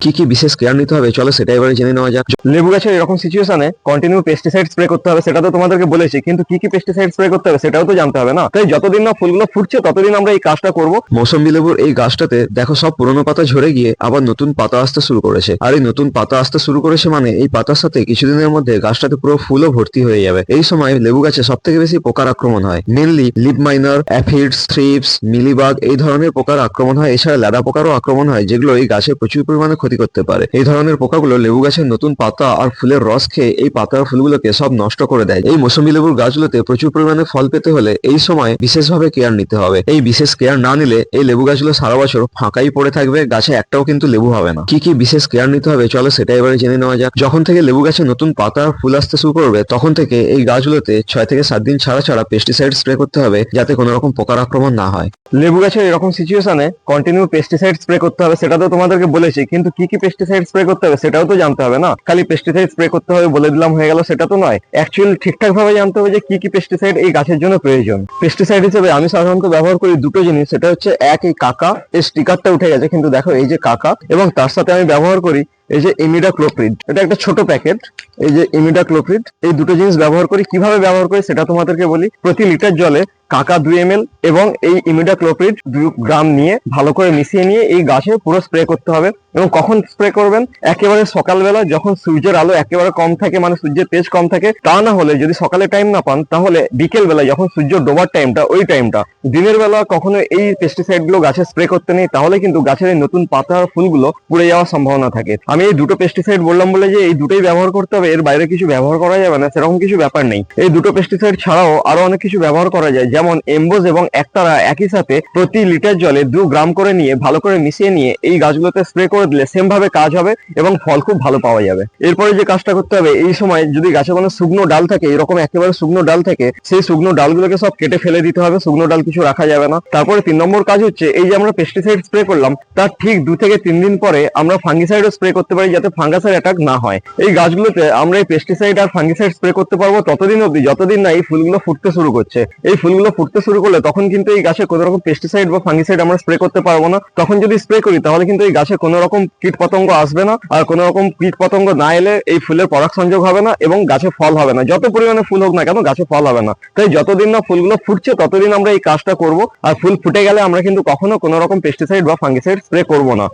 কি কি বিশেষ কেয়ার নিতে হবে চলো সেটা এবারে জেনে নেওয়া যাক। লেবু গাছের এরকম সিচুয়েশনে কন্টিনিউ পেস্টিসাইড স্প্রে করতে হবে, সেটা তো তোমাদেরকে বলেছি, কিন্তু কি কি পেস্টিসাইড স্প্রে করতে হবে সেটাও তো জানতে হবে না। তাই যতদিন না ফুলগুলো ফুটছে ততদিন আমরা এই কাজটা করব। মৌসম্বি লেবুর এই গাছটাতে দেখো সব পুরোনো পাতা ঝরে গিয়ে আবার নতুন পাতা আসতে শুরু করেছে, আর এই নতুন পাতা আসতে শুরু করেছে মানে এই পাতার সাথে কিছুদিনের মধ্যে গাছটাতে পুরো ফুলও ভর্তি হয়ে যাবে। এই সময় লেবু গাছে সব থেকে বেশি পোকার আক্রমণ হয়, mainly leaf miner, aphids, thrips, mealybug এই ধরনের পোকার আক্রমণ হয়। এছাড়া ল্যাদা পোকারও আক্রমণ হয়, যেগুলো এই গাছে প্রচুর পরিমাণে ক্ষতি করতে পারে। এই ধরনের পোকাগুলো লেবু গাছের নতুন পাতা আর ফুলের রস খেয়ে এই পাতা আর ফুলগুলোকে সব নষ্ট করে দেয়। এই মৌসুমী লেবুর গাছগুলোতে প্রচুর পরিমাণে ফল পেতে হলে এই সময় বিশেষভাবে কেয়ার নিতে হবে। এই বিশেষ কেয়ার না নিলে এই লেবু গাছগুলো সারা বছর ফাঁকাই পড়ে থাকবে, গাছে একটাও কিন্তু লেবু হবে না। কি কি বিশেষ কেয়ার নিতে হবে চলো সেটা এবারে জেনে নেওয়া যাক। যখন থেকে লেবু গাছে নতুন পাতা আর ফুল আসতে শুরু করবে তখন থেকে এই গাছগুলোতে 6 থেকে 7 দিন ছাড়া ছাড়া পেস্টিসাইড স্প্রে করতে হবে, যাতে কোনো রকম পোকার আক্রমণ না হয়। লেবু গাছের এরকম সিচুয়েশনে কন্টিনিউ পেস্টিসাইড স্প্রে করতে হবে, সেটা তো তোমাদেরকে বলেছি, কিন্তু কি কি পেস্টিসাইড স্প্রে করতে হবে সেটাও তো জানতে হবে না। খালি পেস্টিসাইড স্প্রে করতে হবে বলে দিলাম হয়ে গেল, সেটা তো নয়। অ্যাকচুয়ালি ঠিকঠাক ভাবে জানতে হবে যে কি কি পেস্টিসাইড এই গাছের জন্য প্রয়োজন। পেস্টিসাইড হিসেবে আমি সাধারণত ব্যবহার করি দুটো জিনিস, সেটা হচ্ছে এক, এই কাকা, এই স্টিকারটা উঠে গেছে কিন্তু দেখো এই যে কাকা, এবং তার সাথে আমি ব্যবহার করি এই যে ইমিডাক্লোপ্রিড, এটা একটা ছোট প্যাকেট। এই যে ইমিডাক্লোপ্রিড, এই দুটো জিনিস ব্যবহার করি। কিভাবে ব্যবহার করি সেটা তোমাদেরকে বলি। প্রতি লিটার জলে কাকা 2 ml এবং এই ইমিডাক্লোপ্রিড 2 গ্রাম নিয়ে ভালো করে মিশিয়ে নিয়ে এই গাছে পুরো স্প্রে করতে হবে। এবং কখন স্প্রে করবেন? একেবারে সকালবেলা যখন সূর্যের আলো একেবারে কম থাকে, মানে সূর্যের তেজ কম থাকে। তা না হলে যদি সকালে টাইম না পান তাহলে বিকেল বেলা যখন সূর্য ডোবার টাইমটা, ওই টাইমটা। দিনের বেলা কখনো এই পেস্টিসাইড গুলো গাছে স্প্রে করতে নেই, তাহলে কিন্তু গাছের এই নতুন পাতা আর ফুলগুলো পুড়ে যাওয়ার সম্ভাবনা থাকে। আমি এই দুটো পেস্টিসাইড বললাম বলে যে এই দুটোই ব্যবহার করতে হবে, এর বাইরে কিছু ব্যবহার করা যাবে না সেরকম কিছু ব্যাপার নেই। এই দুটো পেস্টিসাইড ছাড়াও আরো অনেক কিছু ব্যবহার করা যায়, যেমন এমবোজ এবং একতারা একই সাথে প্রতি লিটার জলে 2 গ্রাম করে নিয়ে ভালো করে মিশিয়ে নিয়ে এই গাছগুলোতে স্প্রে করে দিলে সেম ভাবে কাজ হবে এবং ফল খুব ভালো পাওয়া যাবে। এরপরে যে কাজটা করতে হবে, এই সময় যদি গাছে কোনো শুকনো ডাল থাকে, এরকম একেবারে শুকনো ডাল থাকে, সেই শুকনো ডালগুলোকে সব কেটে ফেলে দিতে হবে। শুকনো ডাল কিছু রাখা যাবে না। তারপরে 3 নম্বর কাজ হচ্ছে, এই যে আমরা পেস্টিসাইড স্প্রে করলাম তার ঠিক 2 থেকে 3 দিন পরে আমরা ফাঙ্গিসাইডও স্প্রে করতে পারি, যাতে ফাঙ্গাসের অ্যাটাক না হয়। এই গাছগুলোতে আমরা এই পেস্টিসাইড আর ফাঙ্গিসাইড স্প্রে করতে পারবো ততদিন অবধি যতদিন না এই ফুলগুলো ফুটতে শুরু করছে। এই ফুলগুলো ফুটতে শুরু করলে তখন কিন্তু এই গাছে কোনো রকম পেস্টিসাইড বা ফাঙ্গিসাইড আমরা স্প্রে করতে পারবো না। তখন যদি স্প্রে করি তাহলে কিন্তু এই গাছে কোনো রকম কীট পতঙ্গ আসবে না, আর কোনো রকম কীট পতঙ্গ না এলে এই ফুলের পরাগ সংযোগ হবে না এবং গাছে ফল হবে না। যত পরিমাণে ফুল হোক না কেন গাছে ফল হবে না। তাই যতদিন না ফুলগুলো ফুটছে ততদিন আমরা এই কাজটা করব। আর ফুল ফুটে গেলে আমরা কিন্তু কখনো কোনো রকম পেস্টিসাইড বা ফাঙ্গিসাইড স্প্রে করবো না।